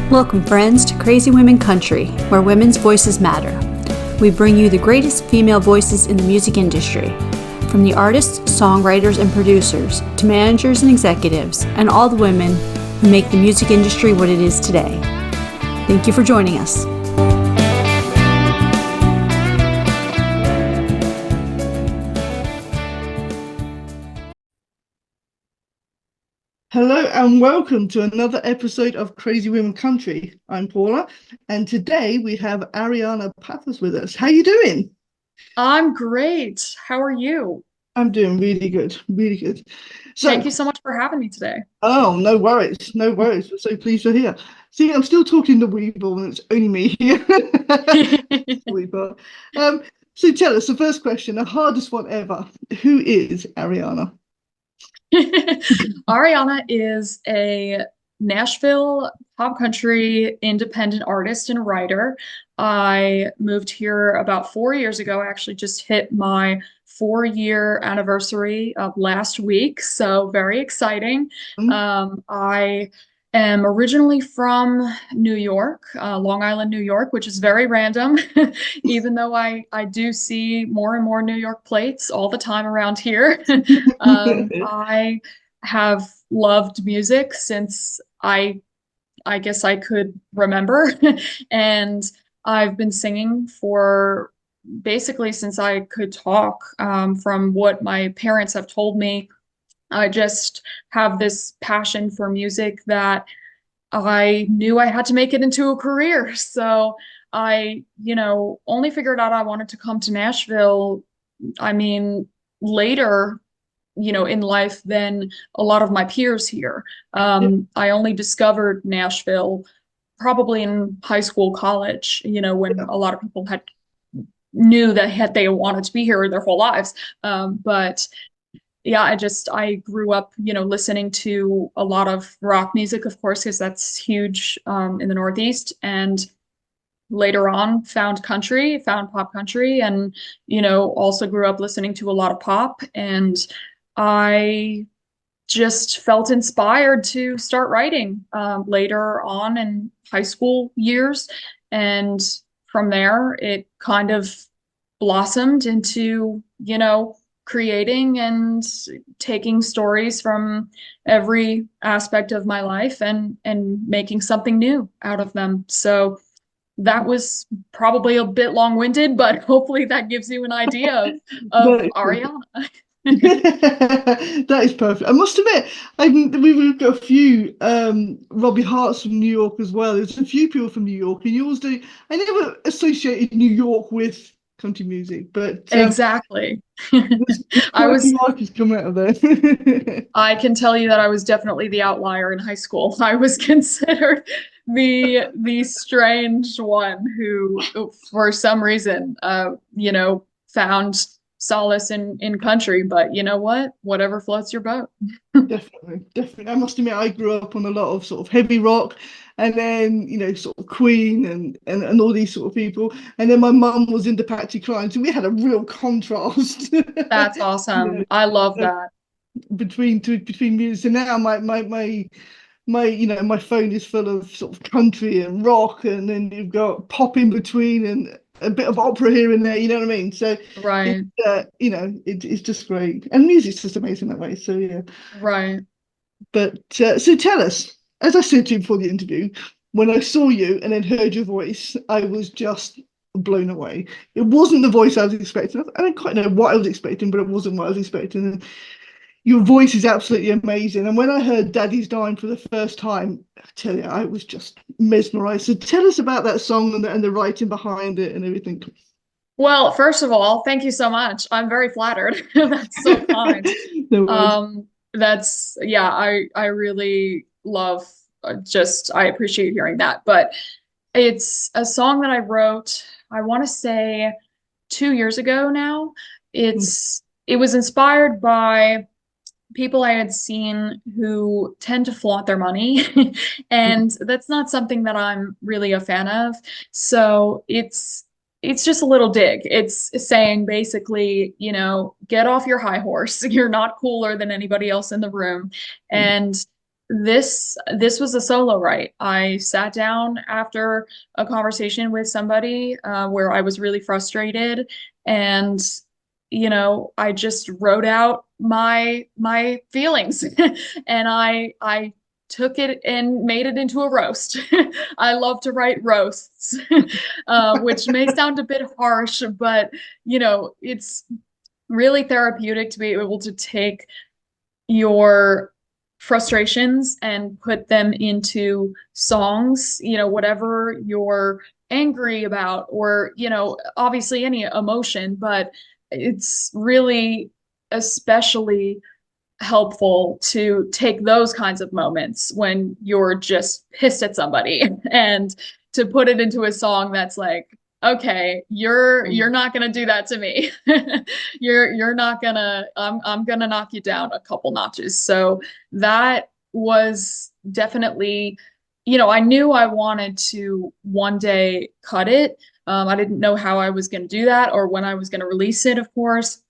Welcome, friends, to Crazy Women Country, where women's voices matter. We bring you the greatest female voices in the music industry, from the artists, songwriters, and producers, to managers and executives, and all the women who make the music industry what it is today. Thank you for joining us. Hello and welcome to another episode of Crazy Women Country. I'm Paula, and today we have Arianna Pappas with us. How you doing? I'm great. How are you? I'm doing really good, really good. Thank So, you so much for having me today. oh, no worries, no worries. We're so pleased you're here. See, I'm still talking to Weeble, and it's only me here. Weeble. Um, so tell us the first question, the hardest one ever. Who is Arianna? Arianna is a Nashville pop country independent artist and writer. I moved here about 4 years ago. I actually just hit my 4-year anniversary of last week, so very exciting. Mm, I am originally from New York, Long Island, New York, which is very random, even though I do see more and more New York plates all the time around here. I have loved music since I guess I could remember. And I've been singing for basically since I could talk, from what my parents have told me. I just have this passion for music that I knew I had to make it into a career. So I, only figured out I wanted to come to Nashville, I mean, later, in life than a lot of my peers here. yeah, I only discovered Nashville probably in high school, college, when yeah. a lot of people had knew that they wanted to be here their whole lives. But yeah, I grew up, listening to a lot of rock music, of course, because that's huge in the Northeast. And later on found pop country, and, also grew up listening to a lot of pop. And I just felt inspired to start writing later on in high school years. And from there, it kind of blossomed into, creating and taking stories from every aspect of my life and making something new out of them. So that was probably a bit long-winded, but hopefully that gives you an idea of No, Ariana. that is perfect. I must admit, we've got a few Robbie Harts from New York as well. There's a few people from New York, and yours do. I never associated New York with country music, but Exactly. there's I quite a was few artists come out of there. I can tell you that I was definitely the outlier in high school. I was considered the strange one who, for some reason, found solace in country. But you know what? Whatever floats your boat. Definitely, definitely. I must admit, I grew up on a lot of sort of heavy rock, and then sort of Queen and all these sort of people. And then my mum was into Patsy Cline, so we had a real contrast. That's you awesome. know, I love uh, that. between music. So now my my phone is full of sort of country and rock, and then you've got pop in between and a bit of opera here and there. You know what I mean? So Right, it's just great, and music's just amazing that way. So yeah. right. But so tell us, as I said to you before the interview, when I saw you and then heard your voice, I was just blown away. It wasn't the voice I was expecting. I don't quite know what I was expecting, but it wasn't what I was expecting. And your voice is absolutely amazing. And when I heard Daddy's Dying for the first time, I tell you, I was just mesmerized. So tell us about that song and the writing behind it and everything. Well, first of all, thank you so much. I'm very flattered. That's so kind. No worries. That's yeah, I really love, just I appreciate hearing that. But it's a song that I wrote, I want to say 2 years ago now. It was inspired by people I had seen who tend to flaunt their money. And that's not something that I'm really a fan of. So it's just a little dig. It's saying basically, get off your high horse. You're not cooler than anybody else in the room. And this was a solo write. I sat down after a conversation with somebody where I was really frustrated, and I just wrote out my feelings, and I took it and made it into a roast. I love to write roasts, which may sound a bit harsh, but it's really therapeutic to be able to take your frustrations and put them into songs, whatever you're angry about, or, obviously any emotion, but it's really especially helpful to take those kinds of moments when you're just pissed at somebody and to put it into a song that's like, okay, you're not gonna do that to me. You're not gonna, I'm gonna knock you down a couple notches. So that was definitely, I knew I wanted to one day cut it. I didn't know how I was gonna do that or when I was gonna release it, of course,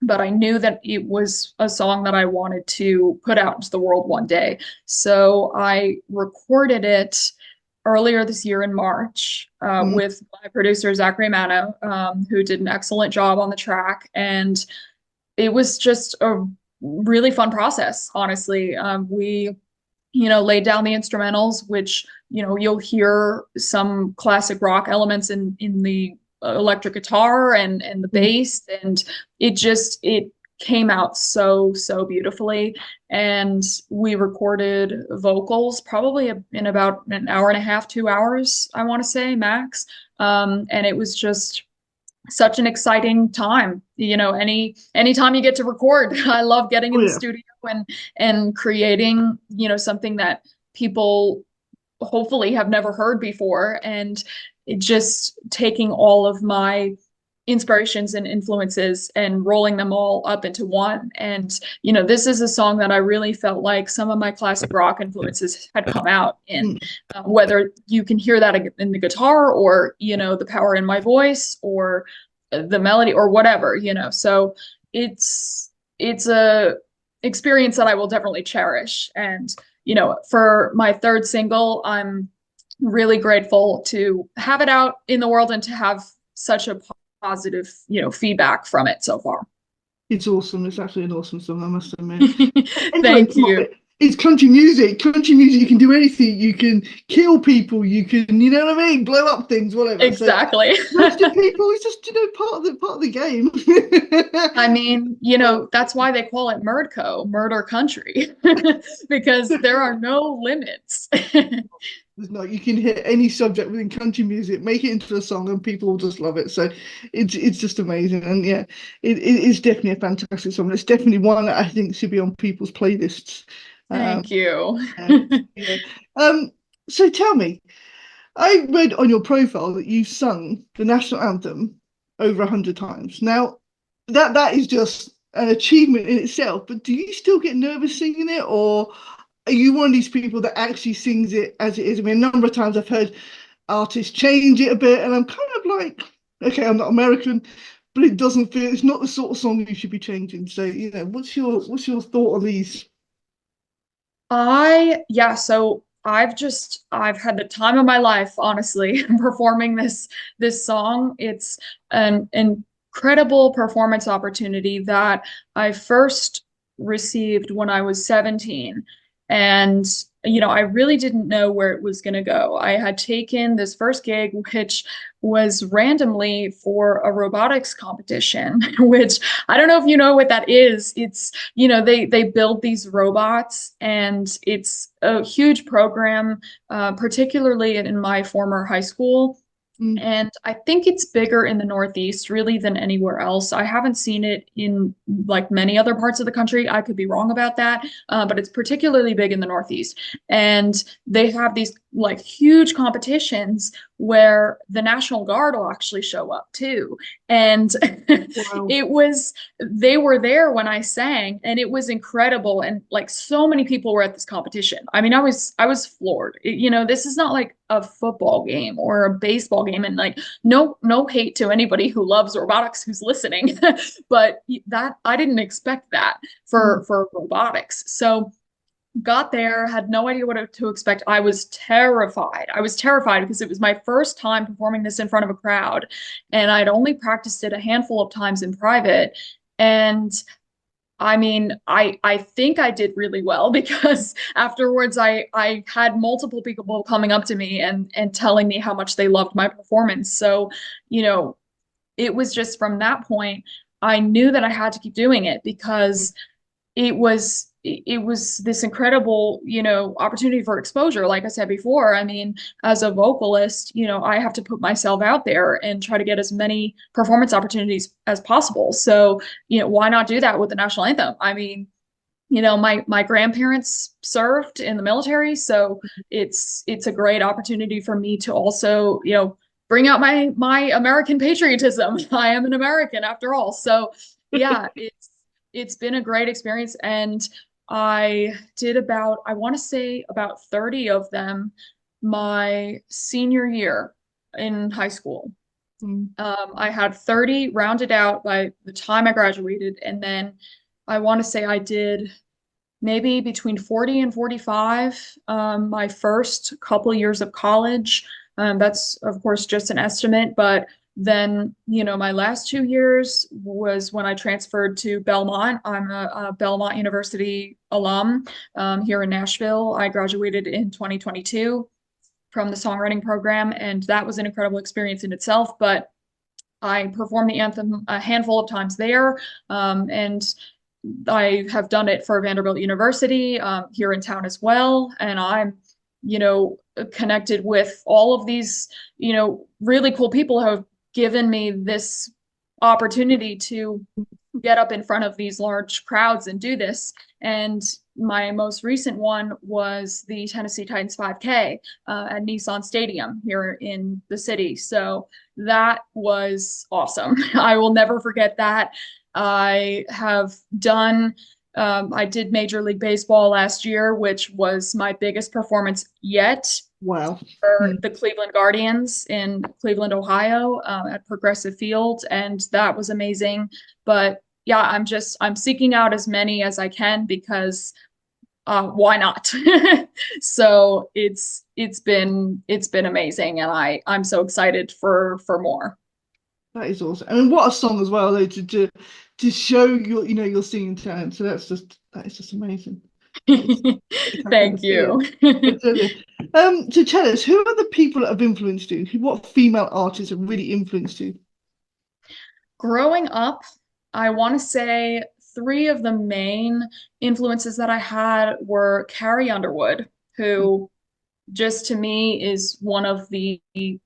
but I knew that it was a song that I wanted to put out into the world one day. So I recorded it earlier this year in March with my producer, Zach Raymano, who did an excellent job on the track. And it was just a really fun process, honestly. We laid down the instrumentals, which, you'll hear some classic rock elements in the electric guitar and the bass, and it came out so beautifully. And we recorded vocals probably in about an hour and a half, 2 hours, I want to say, max. And it was just such an exciting time. Anytime you get to record, I love getting in the studio and creating, something that people hopefully have never heard before, and it just taking all of my inspirations and influences and rolling them all up into one. And this is a song that I really felt like some of my classic rock influences had come out in, whether you can hear that in the guitar or the power in my voice or the melody or whatever. So it's a experience that I will definitely cherish. And for my third single, I'm really grateful to have it out in the world and to have such a positive, feedback from it so far. It's awesome. It's actually an awesome song, I must admit. Anyway, Thank you. It's country music. Country music, you can do anything. You can kill people. You can, you know what I mean, blow up things, whatever. Exactly. So, roasting people is just, part of the game. I mean, that's why they call it Murdco, murder country, because there are no limits. There's not, you can hit any subject within country music, make it into a song, and people will just love it. So it's just amazing. And yeah, it is definitely a fantastic song. It's definitely one that I think should be on people's playlists. Thank you. Yeah. So tell me, I read on your profile that you've sung the national anthem over 100 times. Now, that is just an achievement in itself, but do you still get nervous singing it, or are you one of these people that actually sings it as it is? I mean, a number of times I've heard artists change it a bit, and I'm kind of like, okay, I'm not American, but it doesn't feel, it's not the sort of song you should be changing. So, what's your thought on these? So I've had the time of my life, honestly, performing this song. It's an incredible performance opportunity that I first received when I was 17. And, I really didn't know where it was going to go. I had taken this first gig, which was randomly for a robotics competition, which I don't know if you know what that is. It's, they build these robots, and it's a huge program, particularly in my former high school. And I think it's bigger in the Northeast really than anywhere else. I haven't seen it in like many other parts of the country. I could be wrong about that, but it's particularly big in the Northeast. And they have these like huge competitions where the National Guard will actually show up too. And Wow. they were there when I sang, and it was incredible. And like so many people were at this competition. I mean, I was floored. This is not like a football game or a baseball game, and like no hate to anybody who loves robotics who's listening, but that I didn't expect that for robotics. So got there, had no idea what to expect. I was terrified. I was terrified because it was my first time performing this in front of a crowd, and I'd only practiced it a handful of times in private. And I mean, I think I did really well because afterwards I had multiple people coming up to me and telling me how much they loved my performance. So, you know, it was just from that point I knew that I had to keep doing it because it was this incredible, opportunity for exposure. Like I said before, I mean, as a vocalist, I have to put myself out there and try to get as many performance opportunities as possible. So, why not do that with the national anthem? I mean, my grandparents served in the military, so it's a great opportunity for me to also, bring out my American patriotism. I am an American after all. So yeah, it's been a great experience, and I did about, I want to say about 30 of them my senior year in high school. Mm. I had 30 rounded out by the time I graduated, and then I want to say I did maybe between 40 and 45 my first couple years of college. That's, of course, just an estimate, but then, my last 2 years was when I transferred to Belmont. I'm a Belmont University alum here in Nashville. I graduated in 2022 from the songwriting program, and that was an incredible experience in itself. But I performed the anthem a handful of times there, and I have done it for Vanderbilt University here in town as well. And I'm, connected with all of these, really cool people who have given me this opportunity to get up in front of these large crowds and do this. And my most recent one was the Tennessee Titans 5K at Nissan Stadium here in the city. So that was awesome. I will never forget that. I have done, I did Major League Baseball last year, which was my biggest performance yet. Wow. For the Cleveland Guardians in Cleveland, Ohio, at Progressive Field, and that was amazing. But yeah, I'm seeking out as many as I can because why not? So it's been amazing, and I'm so excited for more. That is awesome. I mean, what a song as well, though, to show your singing talent. So that is just amazing. It's happy to Thank see it. you. But, so tell us, who are the people that have influenced you? What female artists have really influenced you? Growing up, I want to say three of the main influences that I had were Carrie Underwood, who just to me is one of the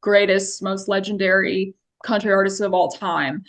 greatest, most legendary country artists of all time.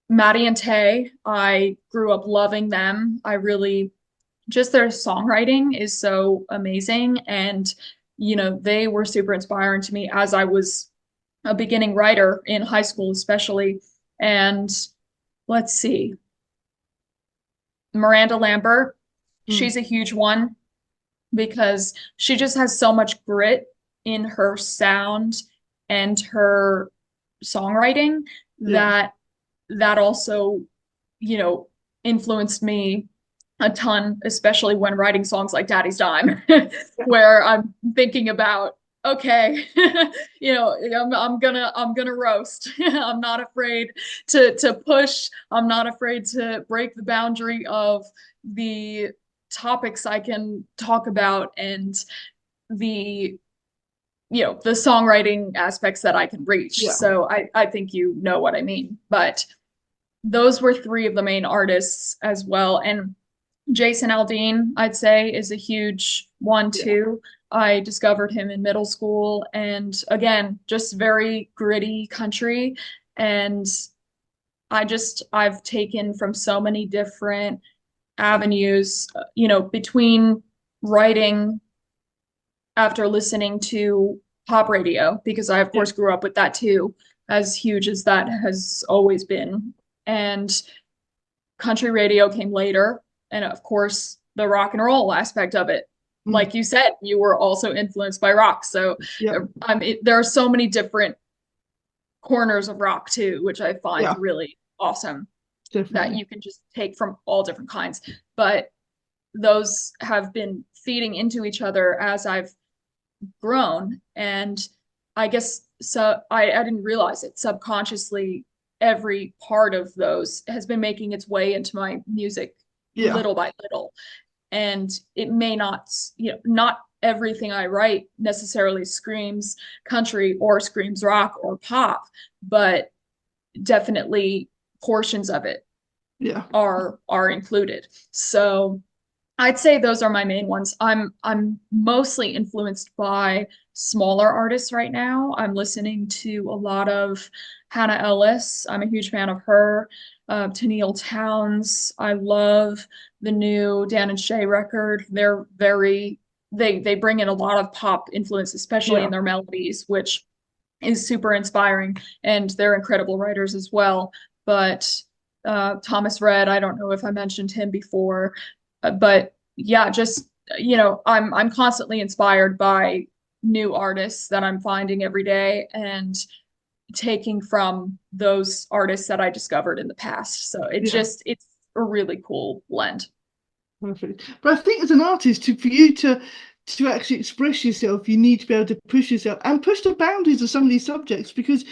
Maddie and Tay, I grew up loving them. I really, just their songwriting is so amazing. And, they were super inspiring to me as I was a beginning writer in high school, especially. And let's see, Miranda Lambert, Mm. she's a huge one because she just has so much grit in her sound and her songwriting Yeah. that also, you know, influenced me a ton, especially when writing songs like Daddy's Dime, where I'm thinking about, okay, I'm gonna roast. I'm not afraid to push. I'm not afraid to break the boundary of the topics I can talk about and the the songwriting aspects that I can reach. Yeah. So I think you know what I mean. But those were three of the main artists as well. And Jason Aldean, I'd say, is a huge one Yeah. too. I discovered him in middle school, and again, just very gritty country. And I've taken from so many different avenues, between writing after listening to pop radio, because I, of Yeah. course, grew up with that too, as huge as that has always been. And country radio came later. And of course, the rock and roll aspect of it. Mm. Like you said, you were also influenced by rock. So Yeah. there are so many different corners of rock too, which I find Yeah. really awesome that Definitely. you can just take from all different kinds. But those have been feeding into each other as I've grown. And I guess so I didn't realize it subconsciously. Every part of those has been making its way into my music Yeah. little by little. And it may not, not everything I write necessarily screams country or screams rock or pop, but definitely portions of it Yeah. are included. So I'd say those are my main ones. I'm mostly influenced by smaller artists right now. I'm listening to a lot of Hannah Ellis. I'm a huge fan of her. Tennille Townes. I love the new Dan and Shay record. They're very they bring in a lot of pop influence, especially in Yeah. their melodies, which is super inspiring. And they're incredible writers as well. But Thomas Rhett, I don't know if I mentioned him before, but yeah, just I'm constantly inspired by new artists that I'm finding every day and taking from those artists that I discovered in the past. So Yeah. it's a really cool blend. Perfect. But I think as an artist, for you to actually express yourself, you need to be able to push yourself and push the boundaries of some of these subjects. Because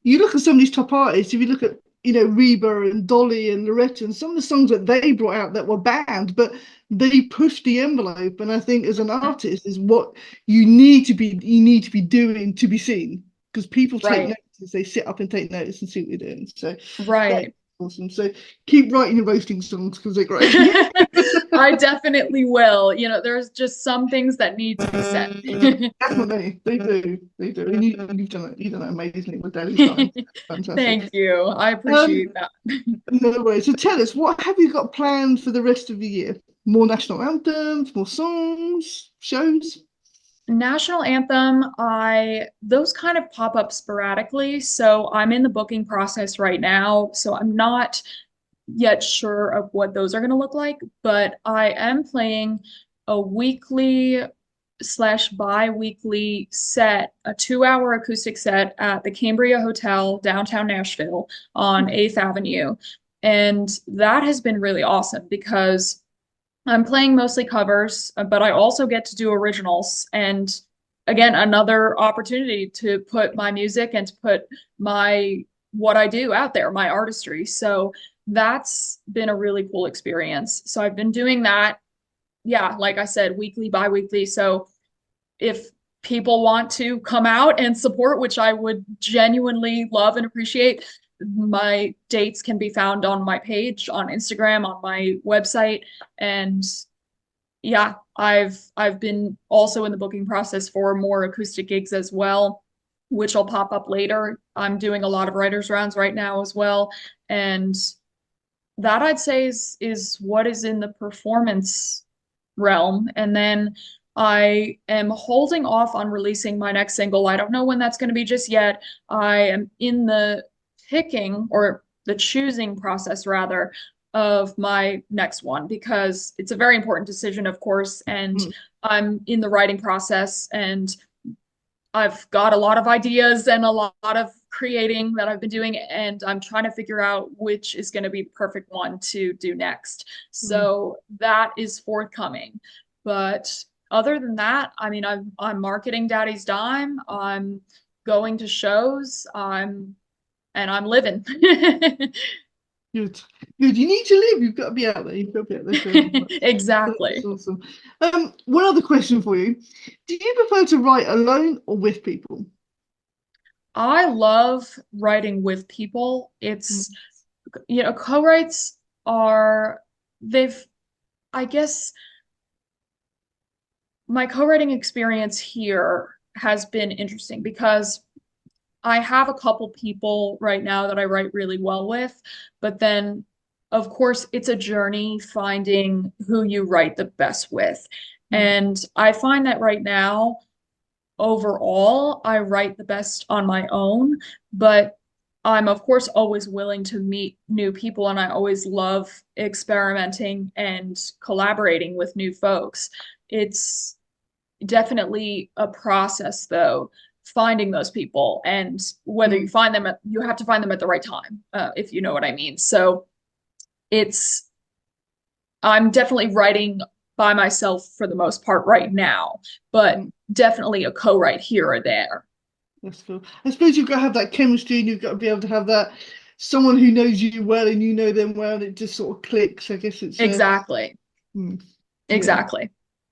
you look at some of these top artists, if you look at Reba and Dolly and Loretta and some of the songs that they brought out that were banned, but they pushed the envelope. And I think as an artist is what you need to be doing to be seen, because people take Right, notice, they sit up and take notice and see what you're doing. So that's right. awesome. So keep writing and roasting songs because they're great. I definitely will. There's just some things that need to be said. Definitely, they do. They do. And you've done it amazingly with Daddy's Dime. Fantastic. Thank you. I Um, appreciate that. no worries. So tell us, what have you got planned for the rest of the year? More national anthems, more songs, shows? National anthem, those kind of pop up sporadically. So I'm in the booking process right now. So I'm not yet sure of what those are going to look like, but I am playing a weekly slash bi-weekly set, a 2-hour acoustic set at the Cambria Hotel, downtown Nashville on 8th Avenue. And that has been really awesome because I'm playing mostly covers, but I also get to do originals. And again, another opportunity to put my music and to put my what I do out there, my artistry. So that's been a really cool experience. So I've been doing that, yeah, like I said, weekly, bi-weekly. So if people want to come out and support, which I would genuinely love and appreciate, my dates can be found on my page on Instagram, on my website. And yeah, I've been also in the booking process for more acoustic gigs as well, which will pop up later. I'm doing a lot of writers rounds right now as well. And that I'd say is what is in the performance realm. And then I am holding off on releasing my next single. I don't know when that's going to be just yet. I am in the picking or the choosing process rather of my next one because it's a very important decision, of course, and Mm. I'm in the writing process and I've got a lot of ideas and a lot of creating that I've been doing, and I'm trying to figure out which is going to be the perfect one to do next. Mm. So that is forthcoming. But other than that, I mean, I'm marketing Daddy's Dime. I'm going to shows. I'm living. Good. Good. You need to live. You've got to be out there. You've got to be out there showing. That's Exactly. awesome. One other question for you. Do you prefer to write alone or with people? I love writing with people. Mm. It's, co-writes are, they've, I guess my co-writing experience here has been interesting because I have a couple people right now that I write really well with, but then of course it's a journey finding who you write the best with. Mm. And I find that right now, overall, I write the best on my own, but I'm of course always willing to meet new people and I always love experimenting and collaborating with new folks. It's definitely a process though, finding those people and whether you Mm. find them you have to find them at the right time, if you know what I mean. So it's I'm definitely writing by myself for the most part right now, but definitely a co-write here or there. That's cool. I suppose you've got to have that chemistry, and you've got to be able to have that someone who knows you well and you know them well, and it just sort of clicks. I guess it's exactly. Exactly. Yeah,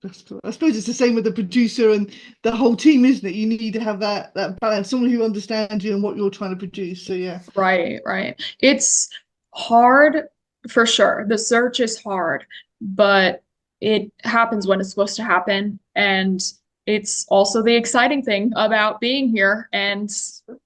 that's cool. I suppose it's the same with the producer and the whole team, isn't it? You need to have that balance, someone who understands you and what you're trying to produce. So yeah. Right. It's hard for sure. The search is hard, but it happens when it's supposed to happen. And it's also the exciting thing about being here and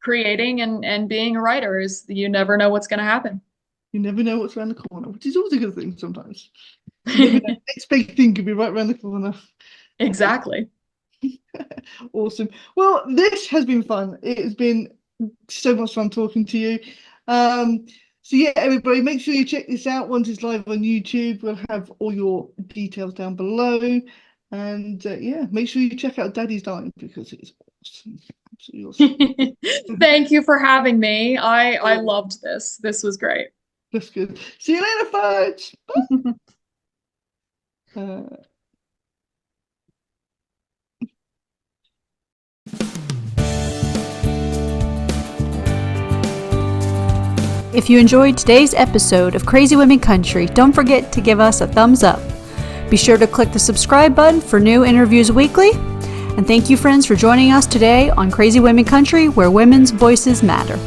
creating and being a writer is you never know what's going to happen. You never know what's around the corner, which is always a good thing sometimes. You never know. Next big thing could be right around the corner. Exactly. Awesome. Well, this has been fun. It has been so much fun talking to you. So yeah, everybody, make sure you check this out once it's live on YouTube. We'll have all your details down below. And yeah, make sure you check out Daddy's Dying because it's awesome. Absolutely awesome. Thank you for having me. I loved this. This was great. That's good. See you later, folks. If you enjoyed today's episode of Crazy Women Country, don't forget to give us a thumbs up. Be sure to click the subscribe button for new interviews weekly. And thank you, friends, for joining us today on Crazy Women Country, where women's voices matter.